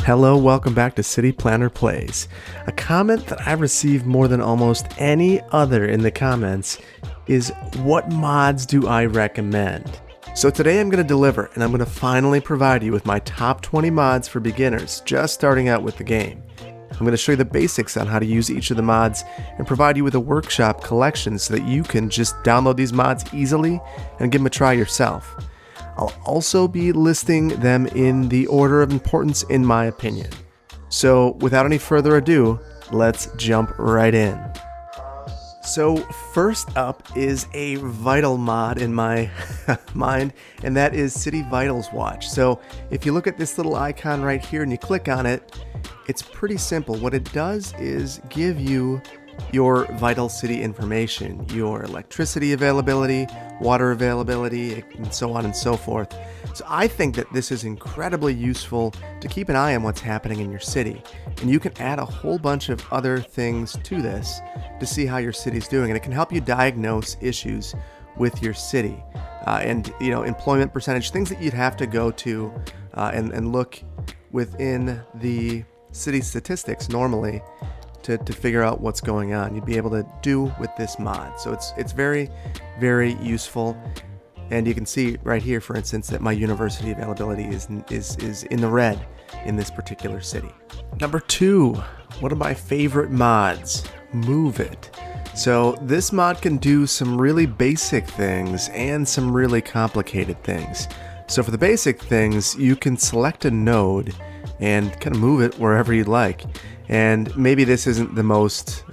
Hello, welcome back to City Planner Plays. A comment that I receive more than almost any other in the comments is, what mods do I recommend? So today I'm going to deliver, and I'm going to finally provide you with my top 20 mods for beginners just starting out with the game. I'm going to show you the basics on how to use each of the mods and provide you with a workshop collection so that you can just download these mods easily and give them a try yourself. I'll also be listing them in the order of importance in my opinion. So without any further ado, let's jump right in. So first up is a vital mod in my mind, and that is City Vitals Watch. So if you look at this little icon right here and you click on it, it's pretty simple. What it does is give you your vital city information, your electricity availability, water availability, and so on and so forth. So I think that this is incredibly useful to keep an eye on what's happening in your city. And you can add a whole bunch of other things to this to see how your city's doing. And it can help you diagnose issues with your city. And employment percentage, things that you'd have to go to and look within the city statistics normally to figure out what's going on. You'd be able to do with this mod. So it's very, very useful. And you can see right here, for instance, that my university availability is in the red in this particular city. Number 2, one of my favorite mods, Move It. So this mod can do some really basic things and some really complicated things. So for the basic things, you can select a node and kind of move it wherever you'd like. And maybe this isn't the most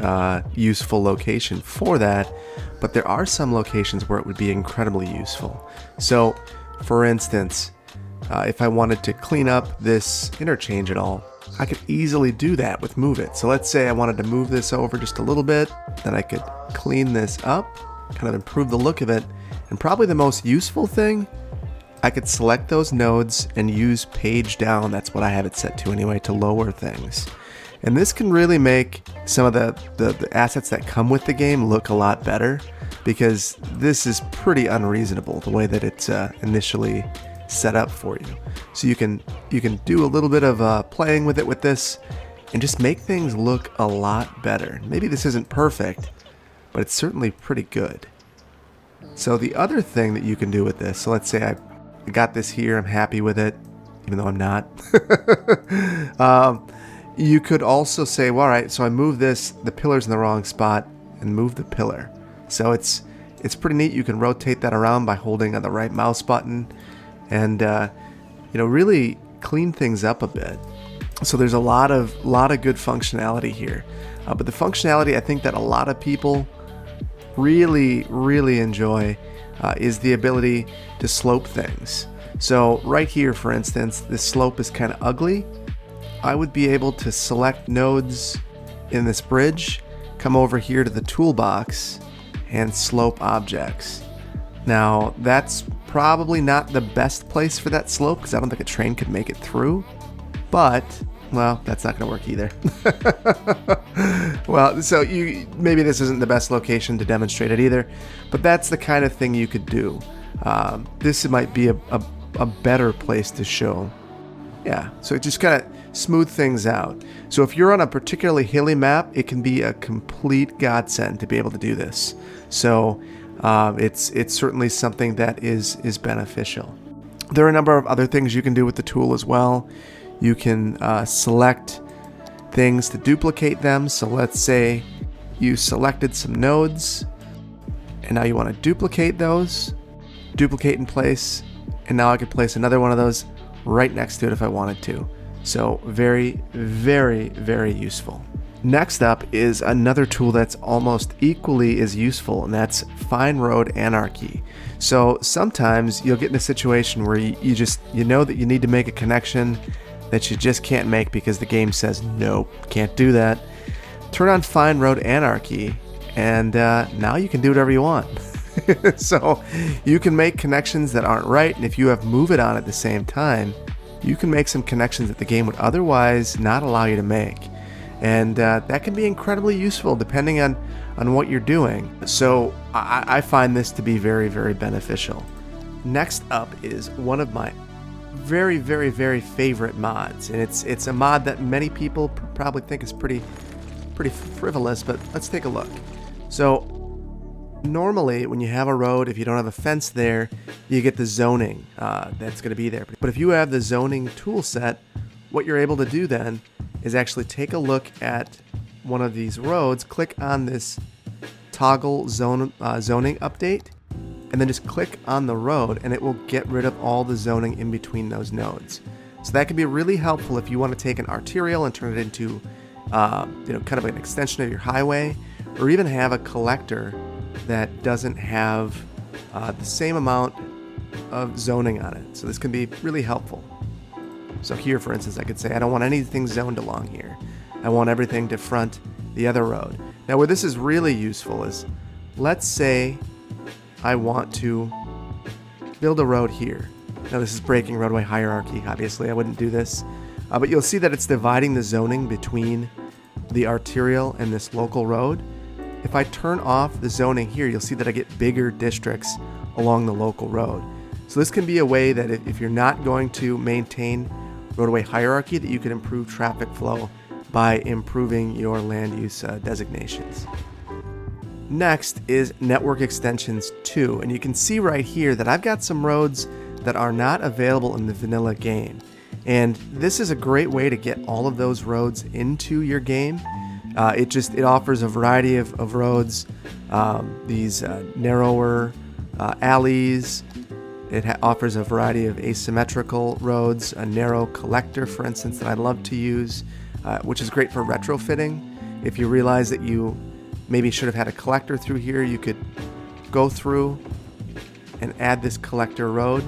useful location for that, but there are some locations where it would be incredibly useful. So, for instance, if I wanted to clean up this interchange at all, I could easily do that with Move It. So let's say I wanted to move this over just a little bit, then I could clean this up, kind of improve the look of it, and probably the most useful thing, I could select those nodes and use page down, that's what I have it set to anyway, to lower things. And this can really make some of the assets that come with the game look a lot better, because this is pretty unreasonable the way that it's initially set up for you. So you can do a little bit of playing with it with this and just make things look a lot better. Maybe this isn't perfect, but it's certainly pretty good. So the other thing that you can do with this, so let's say I got this here, I'm happy with it, even though I'm not. You could also say, well, all right, so I move the pillar's in the wrong spot, and move the pillar. So it's pretty neat. You can rotate that around by holding on the right mouse button and really clean things up a bit. So there's a lot of good functionality here. But the functionality I think that a lot of people really, really enjoy is the ability to slope things. So right here, for instance, this slope is kind of ugly. I would be able to select nodes in this bridge, come over here to the toolbox, and slope objects. Now, that's probably not the best place for that slope, because I don't think a train could make it through, but, well, that's not going to work either. Well, so maybe this isn't the best location to demonstrate it either, but that's the kind of thing you could do. This might be a better place to show. Yeah, so it just kind of smooth things out. So if you're on a particularly hilly map, it can be a complete godsend to be able to do this. So it's certainly something that is beneficial. There are a number of other things you can do with the tool as well. You can select things to duplicate them. So let's say you selected some nodes, and now you want to duplicate those, duplicate in place, and now I could place another one of those right next to it if I wanted to. So very, very, very useful. Next up is another tool that's almost equally as useful, and that's Fine Road Anarchy. So sometimes you'll get in a situation where you know that you need to make a connection that you just can't make because the game says nope, can't do that. Turn on Fine Road Anarchy, and now you can do whatever you want. So you can make connections that aren't right, and if you have Move It on at the same time, you can make some connections that the game would otherwise not allow you to make. And that can be incredibly useful depending on what you're doing. So I find this to be very, very beneficial. Next up is one of my very, very, very favorite mods, and it's a mod that many people probably think is pretty frivolous, but let's take a look. So normally when you have a road, if you don't have a fence there, you get the zoning that's going to be there. But if you have the zoning tool set, what you're able to do then is actually take a look at one of these roads, click on this toggle zoning update, and then just click on the road, and it will get rid of all the zoning in between those nodes. So that can be really helpful if you want to take an arterial and turn it into kind of an extension of your highway, or even have a collector that doesn't have the same amount of zoning on it. So this can be really helpful. So here, for instance, I could say I don't want anything zoned along here. I want everything to front the other road. Now where this is really useful is, let's say I want to build a road here. Now this is breaking roadway hierarchy. Obviously I wouldn't do this, but you'll see that it's dividing the zoning between the arterial and this local road. If I turn off the zoning here, you'll see that I get bigger districts along the local road. So this can be a way that if you're not going to maintain roadway hierarchy, that you can improve traffic flow by improving your land use designations. Next is Network Extensions 2, and you can see right here that I've got some roads that are not available in the vanilla game. And this is a great way to get all of those roads into your game. It offers a variety of roads, these narrower alleys. It offers a variety of asymmetrical roads, a narrow collector, for instance, that I love to use, which is great for retrofitting. If you realize that you maybe should have had a collector through here, you could go through and add this collector road.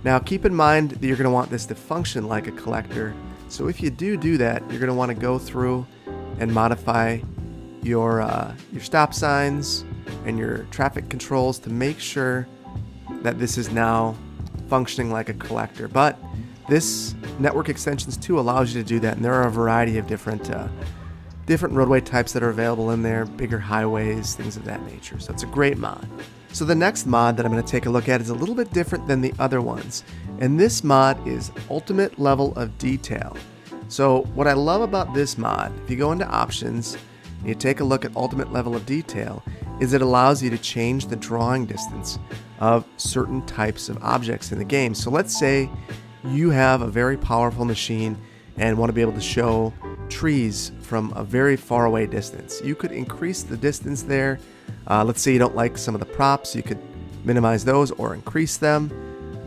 Now keep in mind that you're going to want this to function like a collector. So if you do that, you're going to want to go through and modify your stop signs and your traffic controls to make sure that this is now functioning like a collector. But this Network Extensions 2 allows you to do that, and there are a variety of different roadway types that are available in there, bigger highways, things of that nature. So it's a great mod. So the next mod that I'm going to take a look at is a little bit different than the other ones, and this mod is Ultimate Level of Detail. So what I love about this mod, if you go into options and you take a look at Ultimate Level of Detail, is it allows you to change the drawing distance of certain types of objects in the game. So let's say you have a very powerful machine and want to be able to show trees from a very far away distance. You could increase the distance there. Let's say you don't like some of the props, you could minimize those or increase them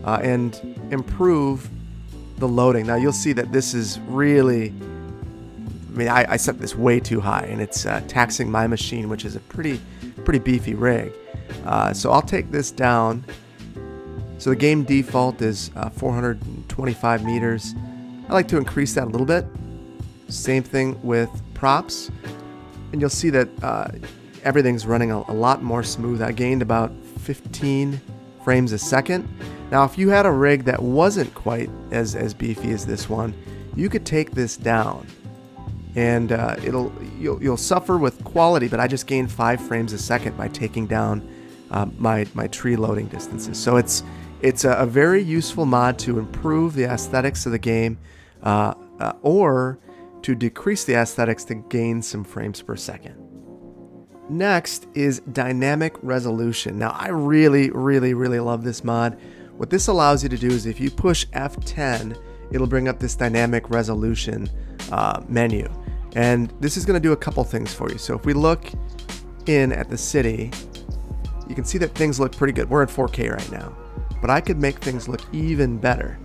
and improve the loading. Now you'll see that this is really, I set this way too high, and it's taxing my machine, which is a pretty beefy rig. So I'll take this down. So the game default is 425 meters. I like to increase that a little bit. Same thing with props, and you'll see that everything's running a lot more smooth. I gained about 15 frames a second. Now if you had a rig that wasn't quite as beefy as this one, you could take this down, and you'll suffer with quality, but I just gained 5 frames a second by taking down my tree loading distances. So it's a very useful mod to improve the aesthetics of the game, or to decrease the aesthetics to gain some frames per second. Next is Dynamic Resolution. Now I really love this mod. What this allows you to do is if you push F10, it'll bring up this Dynamic Resolution menu. And this is going to do a couple things for you. So if we look in at the city, you can see that things look pretty good. We're at 4K right now, but I could make things look even better.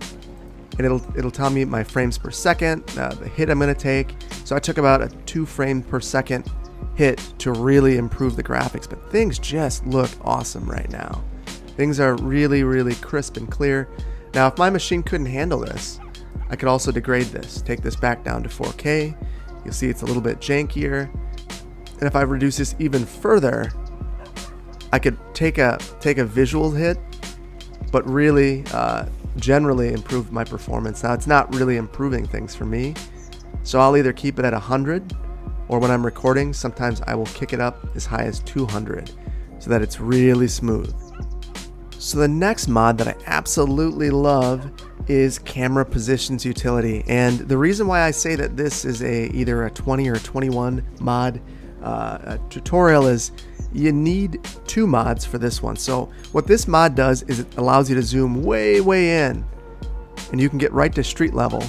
And it'll tell me my frames per second, the hit I'm going to take. So I took about a 2 frame per second hit to really improve the graphics, but things just look awesome right now. Things are really crisp and clear. Now if my machine couldn't handle this, I could also degrade this, take this back down to 4K. You'll see it's a little bit jankier. And if I reduce this even further, I could take a visual hit, but really generally improve my performance. Now it's not really improving things for me, so I'll either keep it at 100, or when I'm recording, sometimes I will kick it up as high as 200 so that it's really smooth. So the next mod that I absolutely love is camera positions utility. And the reason why I say that this is either a 20 or 21 mod tutorial is you need 2 mods for this one. So what this mod does is it allows you to zoom way in, and you can get right to street level,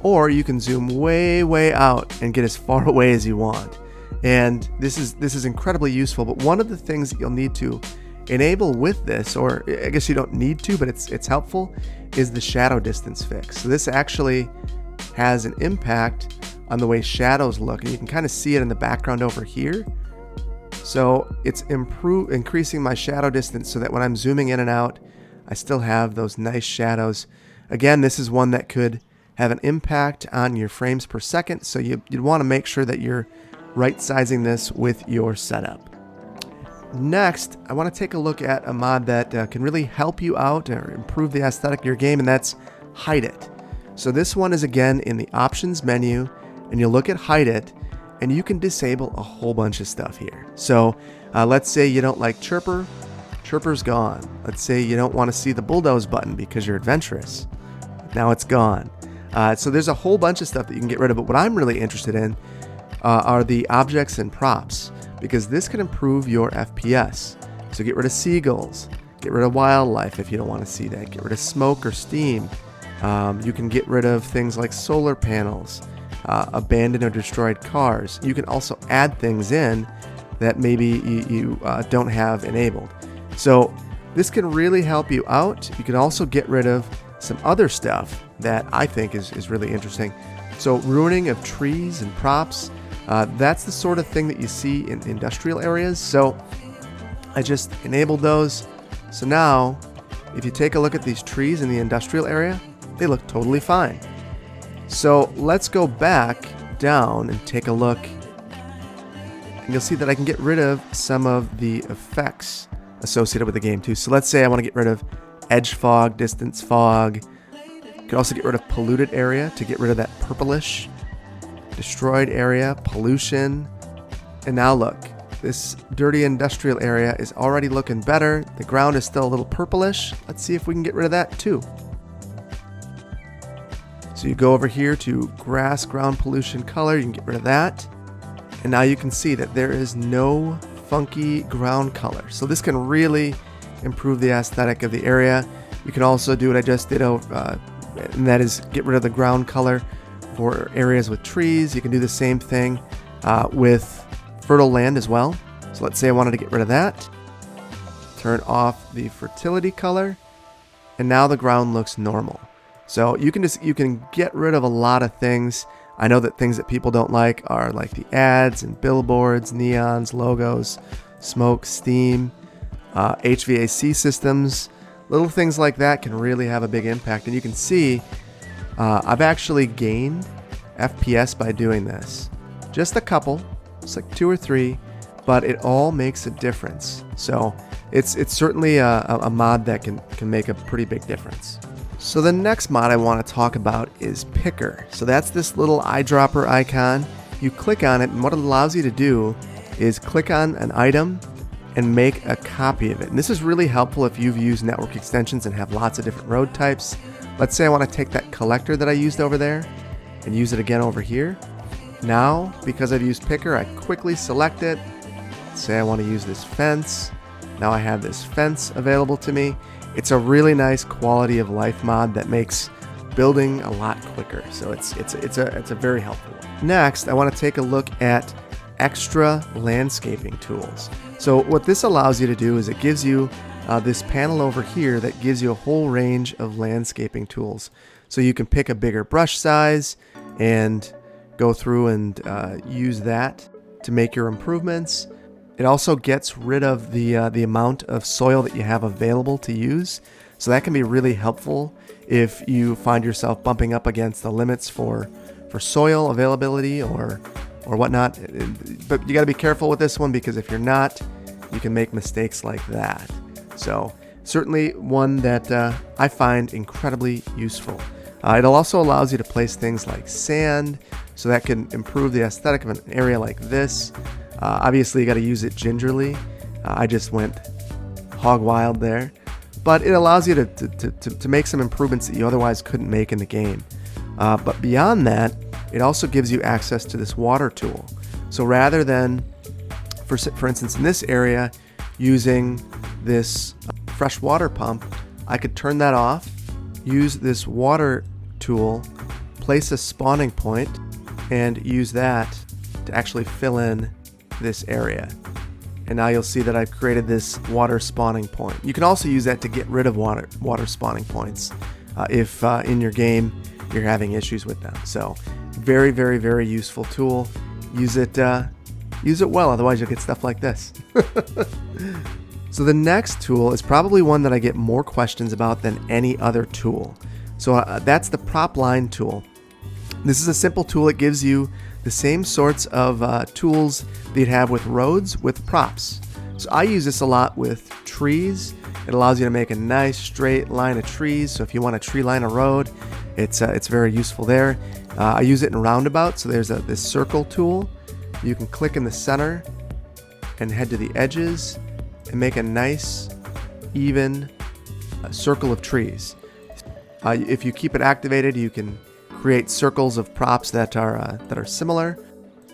or you can zoom way out and get as far away as you want. And this is incredibly useful. But one of the things that you'll need to enable with this, or I guess you don't need to, but it's helpful, is the shadow distance fix. So this actually has an impact on the way shadows look, and you can kind of see it in the background over here. So it's increasing my shadow distance so that when I'm zooming in and out, I still have those nice shadows. Again, this is one that could have an impact on your frames per second, so you'd want to make sure that you're right sizing this with your setup. Next, I want to take a look at a mod that can really help you out or improve the aesthetic of your game, and that's Hide It. So this one is again in the options menu, and you look at Hide It, and you can disable a whole bunch of stuff here. So let's say you don't like Chirper. Chirper's gone. Let's say you don't want to see the bulldoze button because you're adventurous. Now it's gone. So there's a whole bunch of stuff that you can get rid of, but what I'm really interested in are the objects and props, because this can improve your FPS. So get rid of seagulls, get rid of wildlife if you don't want to see that, get rid of smoke or steam. You can get rid of things like solar panels, abandoned or destroyed cars. You can also add things in that maybe you don't have enabled. So this can really help you out. You can also get rid of some other stuff that I think is really interesting. So ruining of trees and props, that's the sort of thing that you see in industrial areas. So I just enabled those. So now if you take a look at these trees in the industrial area, they look totally fine. So let's go back down and take a look, and you'll see that I can get rid of some of the effects associated with the game too. So let's say I want to get rid of edge fog, distance fog. You can also get rid of polluted area to get rid of that purplish. Destroyed area, pollution. And now look, this dirty industrial area is already looking better. The ground is still a little purplish. Let's see if we can get rid of that too. So you go over here to grass ground pollution color, you can get rid of that. And now you can see that there is no funky ground color. So this can really improve the aesthetic of the area. You can also do what I just did, and that is get rid of the ground color for areas with trees. You can do the same thing with fertile land as well. So let's say I wanted to get rid of that. Turn off the fertility color, and now the ground looks normal. So you can get rid of a lot of things. I know that things that people don't like are like the ads and billboards, neons, logos, smoke, steam, HVAC systems. Little things like that can really have a big impact. And you can see I've actually gained FPS by doing this. Just a couple, it's like 2 or 3, but it all makes a difference. So it's certainly a mod that can make a pretty big difference. So the next mod I want to talk about is Picker. So that's this little eyedropper icon. You click on it, and what it allows you to do is click on an item and make a copy of it. And this is really helpful if you've used network extensions and have lots of different road types. Let's say I want to take that collector that I used over there and use it again over here. Now, because I've used Picker, I quickly select it. Say I want to use this fence. Now I have this fence available to me. It's a really nice quality of life mod that makes building a lot quicker. So it's a very helpful one. Next, I want to take a look at extra landscaping tools. So what this allows you to do is it gives you this panel over here that gives you a whole range of landscaping tools. So you can pick a bigger brush size and go through and use that to make your improvements. It also gets rid of the amount of soil that you have available to use. So that can be really helpful if you find yourself bumping up against the limits for soil availability or whatnot. But you got to be careful with this one, because if you're not, you can make mistakes like that. So certainly one that I find incredibly useful. It also allows you to place things like sand, so that can improve the aesthetic of an area like this. Obviously, you got to use it gingerly. I just went hog wild there. but it allows you to make some improvements that you otherwise couldn't make in the game. But beyond that, it also gives you access to this water tool. So rather than, for instance, in this area, using this fresh water pump, I could turn that off, use this water tool, place a spawning point, and use that to actually fill in this area. And now you'll see that I've created this water spawning point. You can also use that to get rid of water spawning points if in your game you're having issues with them. So very, very, very useful tool. Use it well, otherwise you'll get stuff like this. So the next tool is probably one that I get more questions about than any other tool. So that's the prop line tool. This is a simple tool. It gives you the same sorts of tools that you'd have with roads with props. So I use this a lot with trees. It allows you to make a nice straight line of trees. So if you want a tree line a road, it's very useful there. I use it in Roundabout. So there's this circle tool. You can click in the center and head to the edges and make a nice even circle of trees. If you keep it activated, you can create circles of props that are similar,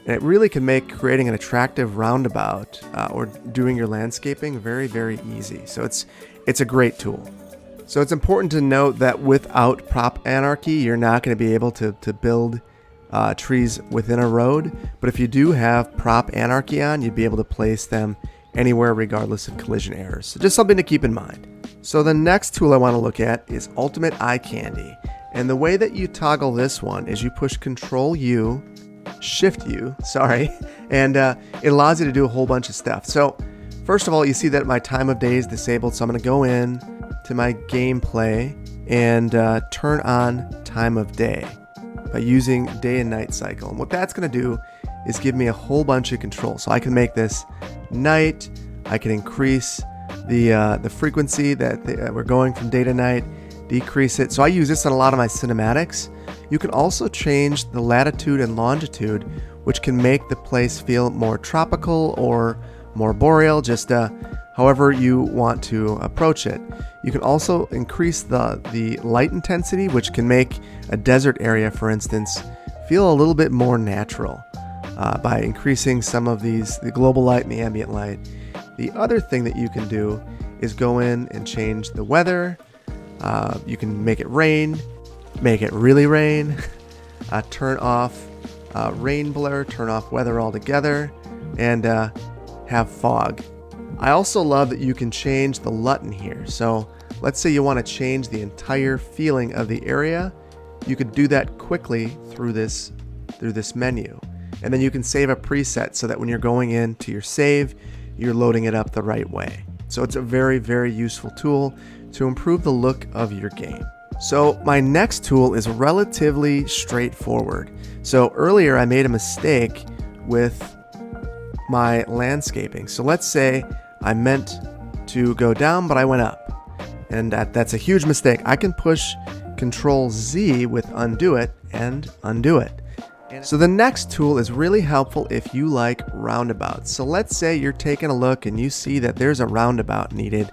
and it really can make creating an attractive roundabout or doing your landscaping very, very easy. So it's a great tool. So it's important to note that without prop anarchy, you're not going to be able to build trees within a road. But if you do have prop anarchy on, you'd be able to place them anywhere regardless of collision errors. So just something to keep in mind. So the next tool I want to look at is Ultimate Eye Candy. And the way that you toggle this one is you push Control U, Shift U, and it allows you to do a whole bunch of stuff. So first of all, you see that my time of day is disabled. So I'm going to go in to my gameplay and turn on time of day by using day and night cycle. And what that's going to do is give me a whole bunch of control. So I can make this night. I can increase the frequency that we're going from day to night, decrease it. So I use this on a lot of my cinematics. You can also change the latitude and longitude, which can make the place feel more tropical or more boreal, just however you want to approach it. You can also increase the light intensity, which can make a desert area, for instance, feel a little bit more natural by increasing some of the global light and the ambient light. The other thing that you can do is go in and change the weather. You can make it rain, make it really rain, turn off rain blur, turn off weather altogether, and have fog. I also love that you can change the LUT in here. So let's say you want to change the entire feeling of the area. You could do that quickly through this menu. And then you can save a preset so that when you're going into your save, you're loading it up the right way. So it's a very, very useful tool to improve the look of your game. So my next tool is relatively straightforward. So earlier I made a mistake with my landscaping. So let's say I meant to go down, but I went up. And that's a huge mistake. I can push Control Z with undo it and undo it. So the next tool is really helpful if you like roundabouts. So let's say you're taking a look and you see that there's a roundabout needed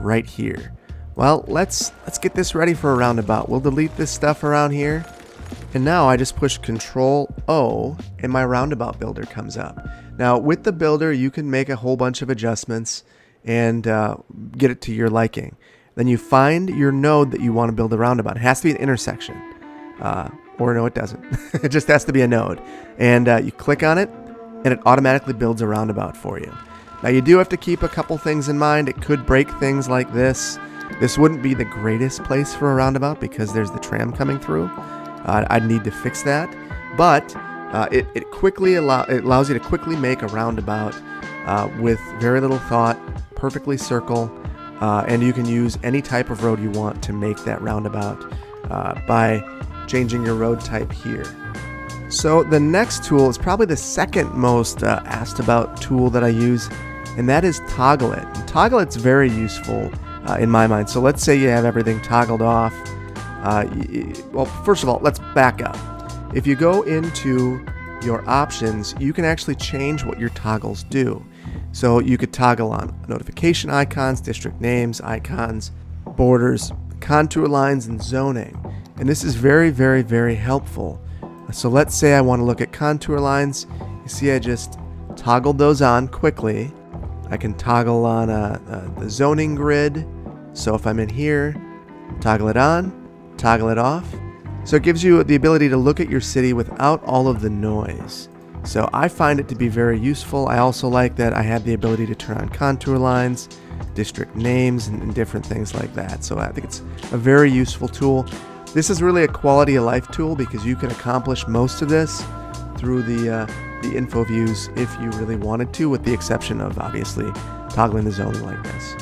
right here. Well, let's get this ready for a roundabout. We'll delete this stuff around here. And now I just push Control O and my roundabout builder comes up. Now with the builder, you can make a whole bunch of adjustments and get it to your liking. Then you find your node that you want to build a roundabout. It has to be an intersection. Or no, it doesn't. It just has to be a node. And you click on it, and it automatically builds a roundabout for you. Now, you do have to keep a couple things in mind. It could break things like this. This wouldn't be the greatest place for a roundabout because there's the tram coming through. I'd need to fix that. But it allows you to quickly make a roundabout with very little thought, perfectly circle, and you can use any type of road you want to make that roundabout by changing your road type here. So the next tool is probably the second most asked about tool that I use, and that is Toggle It. And Toggle It's very useful in my mind. So let's say you have everything toggled off. Well, first of all, let's back up. If you go into your options, you can actually change what your toggles do. So you could toggle on notification icons, district names, icons, borders, contour lines, and zoning. And this is very, very, very helpful. So let's say I want to look at contour lines. You see I just toggled those on quickly. I can toggle on the zoning grid. So if I'm in here, toggle it on, toggle it off. So it gives you the ability to look at your city without all of the noise. So I find it to be very useful. I also like that I have the ability to turn on contour lines, district names, and different things like that. So I think it's a very useful tool. This is really a quality of life tool because you can accomplish most of this through the info views if you really wanted to, with the exception of obviously toggling the zoning like this.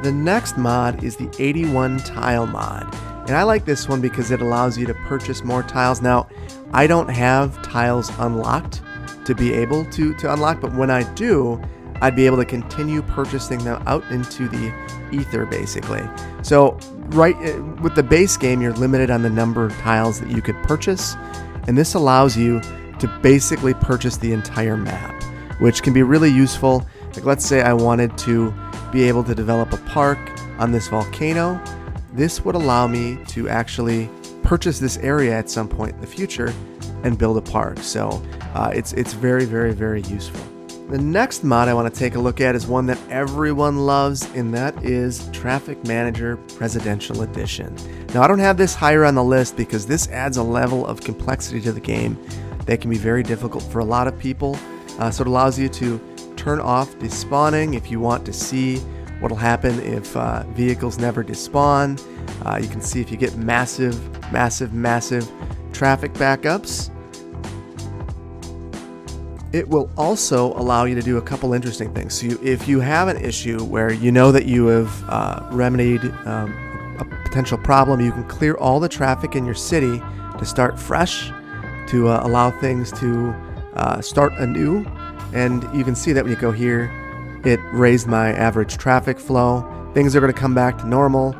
The next mod is the 81 tile mod. And I like this one because it allows you to purchase more tiles. Now, I don't have tiles unlocked to be able to unlock, but when I do, I'd be able to continue purchasing them out into the ether, basically. So right with the base game, you're limited on the number of tiles that you could purchase, and this allows you to basically purchase the entire map, which can be really useful. Like, let's say I wanted to be able to develop a park on this volcano. This would allow me to actually purchase this area at some point in the future and build a park. So it's very, very, very useful. The next mod I want to take a look at is one that everyone loves, and that is Traffic Manager Presidential Edition. Now, I don't have this higher on the list because this adds a level of complexity to the game that can be very difficult for a lot of people. So it allows you to turn off despawning if you want to see what will happen if vehicles never despawn. You can see if you get massive traffic backups. It will also allow you to do a couple interesting things. So if you have an issue where you know that you have remedied a potential problem, you can clear all the traffic in your city to start fresh, to allow things to start anew. And you can see that when you go here, it raised my average traffic flow. Things are going to come back to normal,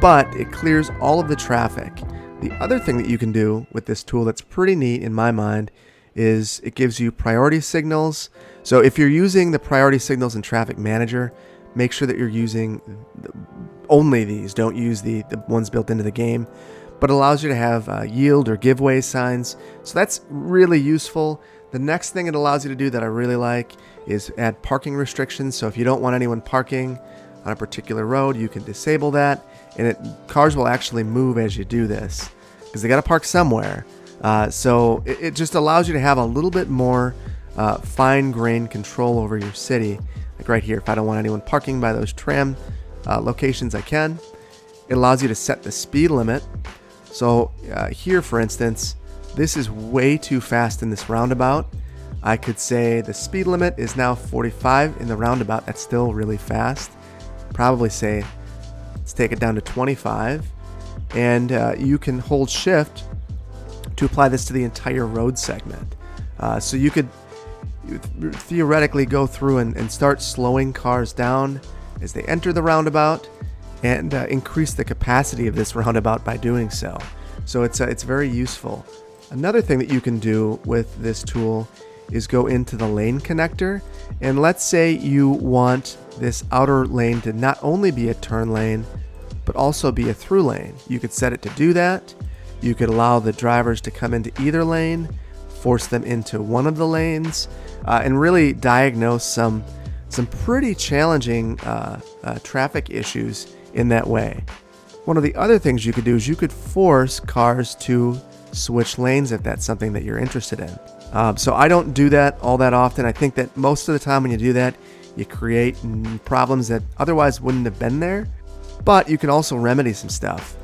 but it clears all of the traffic. The other thing that you can do with this tool that's pretty neat in my mind is it gives you priority signals. So if you're using the priority signals in Traffic Manager, make sure that you're using only these. Don't use the ones built into the game. But it allows you to have yield or giveaway signs. So that's really useful. The next thing it allows you to do that I really like is add parking restrictions. So if you don't want anyone parking on a particular road, you can disable that. And cars will actually move as you do this because they got to park somewhere. So it just allows you to have a little bit more fine-grained control over your city. Like right here, if I don't want anyone parking by those tram locations, I can. It allows you to set the speed limit. So here, for instance, this is way too fast in this roundabout. I could say the speed limit is now 45 in the roundabout. That's still really fast. Probably say, let's take it down to 25. And you can hold shift to apply this to the entire road segment. So you could theoretically go through and start slowing cars down as they enter the roundabout and increase the capacity of this roundabout by doing so. So it's very useful. Another thing that you can do with this tool is go into the lane connector, and let's say you want this outer lane to not only be a turn lane but also be a through lane. You could set it to do that. You could allow the drivers to come into either lane, force them into one of the lanes, and really diagnose some pretty challenging traffic issues in that way. One of the other things you could do is you could force cars to switch lanes if that's something that you're interested in. So I don't do that all that often. I think that most of the time when you do that, you create problems that otherwise wouldn't have been there, but you can also remedy some stuff.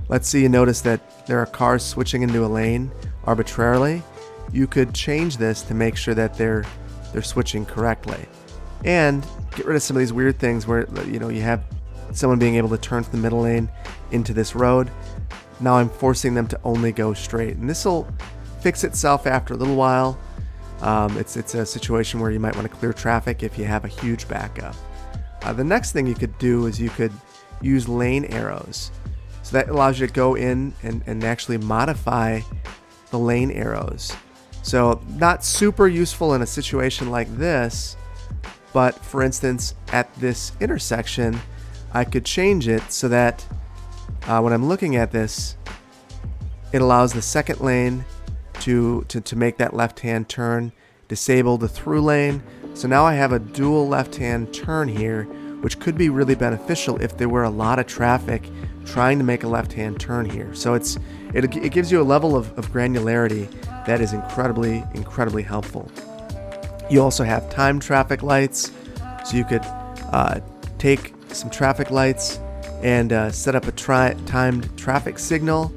Let's say you notice that there are cars switching into a lane arbitrarily. You could change this to make sure that they're switching correctly, and get rid of some of these weird things where you have someone being able to turn to the middle lane into this road. Now I'm forcing them to only go straight, and this will fix itself after a little while. It's a situation where you might want to clear traffic if you have a huge backup. The next thing you could do is you could use lane arrows. So that allows you to go in and actually modify the lane arrows. So not super useful in a situation like this, but for instance, at this intersection, I could change it so that when I'm looking at this, it allows the second lane to make that left-hand turn, disable the through lane. So now I have a dual left-hand turn here, which could be really beneficial if there were a lot of traffic trying to make a left-hand turn here. So it gives you a level of granularity that is incredibly helpful. You also have timed traffic lights, so you could take some traffic lights and set up a timed traffic signal.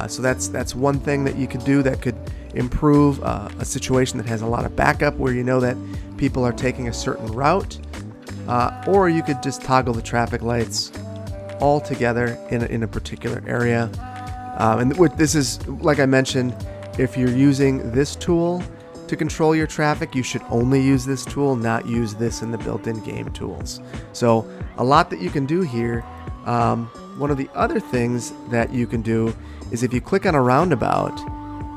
So that's one thing that you could do that could improve a situation that has a lot of backup, where you know that people are taking a certain route. Or you could just toggle the traffic lights all together in a particular area. And this is, like I mentioned, if you're using this tool to control your traffic, you should only use this tool, not use this in the built-in game tools. So a lot that you can do here. One of the other things that you can do is if you click on a roundabout,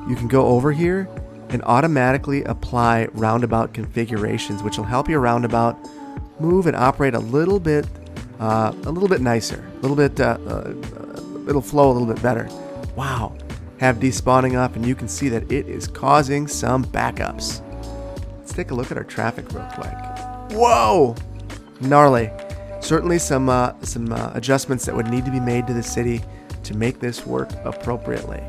you can go over here and automatically apply roundabout configurations, which will help your roundabout move and operate a little bit nicer, it'll flow a little bit better. Wow, have despawning up, and you can see that it is causing some backups. Let's take a look at our traffic real quick. Whoa, gnarly. Certainly some adjustments that would need to be made to the city to make this work appropriately.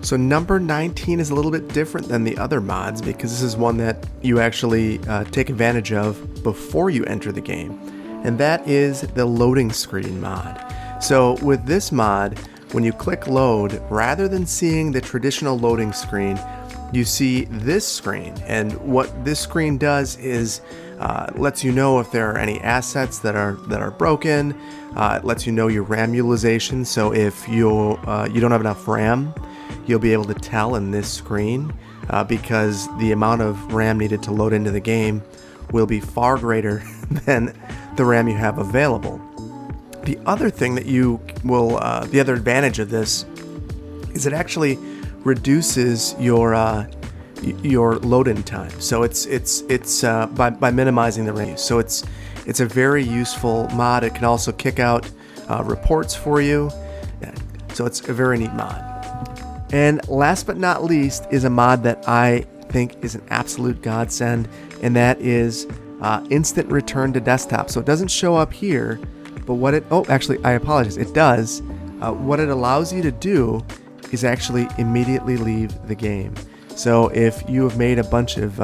So number 19 is a little bit different than the other mods, because this is one that you actually take advantage of before you enter the game, and that is the loading screen mod. So with this mod, when you click load, rather than seeing the traditional loading screen, you see this screen. And what this screen does is lets you know if there are any assets that are broken. It lets you know your RAM utilization. So if you don't have enough RAM, you'll be able to tell in this screen because the amount of RAM needed to load into the game will be far greater than the RAM you have available. The other thing that you will, the other advantage of this is it actually reduces your load-in time. So it's by minimizing the RAM. So it's a very useful mod. It can also kick out reports for you. So it's a very neat mod. And last but not least is a mod that I think is an absolute godsend, and that is instant return to desktop. So it doesn't show up here, but what it, oh, actually, I apologize, it does. What it allows you to do is actually immediately leave the game. So if you have made a bunch of,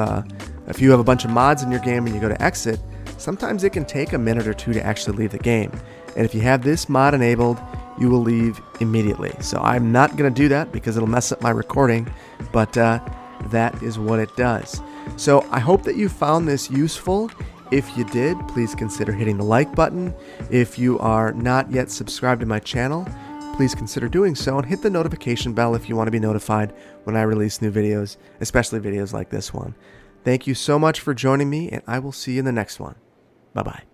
if you have a bunch of mods in your game and you go to exit, sometimes it can take a minute or two to actually leave the game. And if you have this mod enabled, you will leave immediately. So I'm not going to do that because it'll mess up my recording, but that is what it does. So I hope that you found this useful. If you did, please consider hitting the like button. If you are not yet subscribed to my channel, please consider doing so, and hit the notification bell if you want to be notified when I release new videos, especially videos like this one. Thank you so much for joining me, and I will see you in the next one. Bye-bye.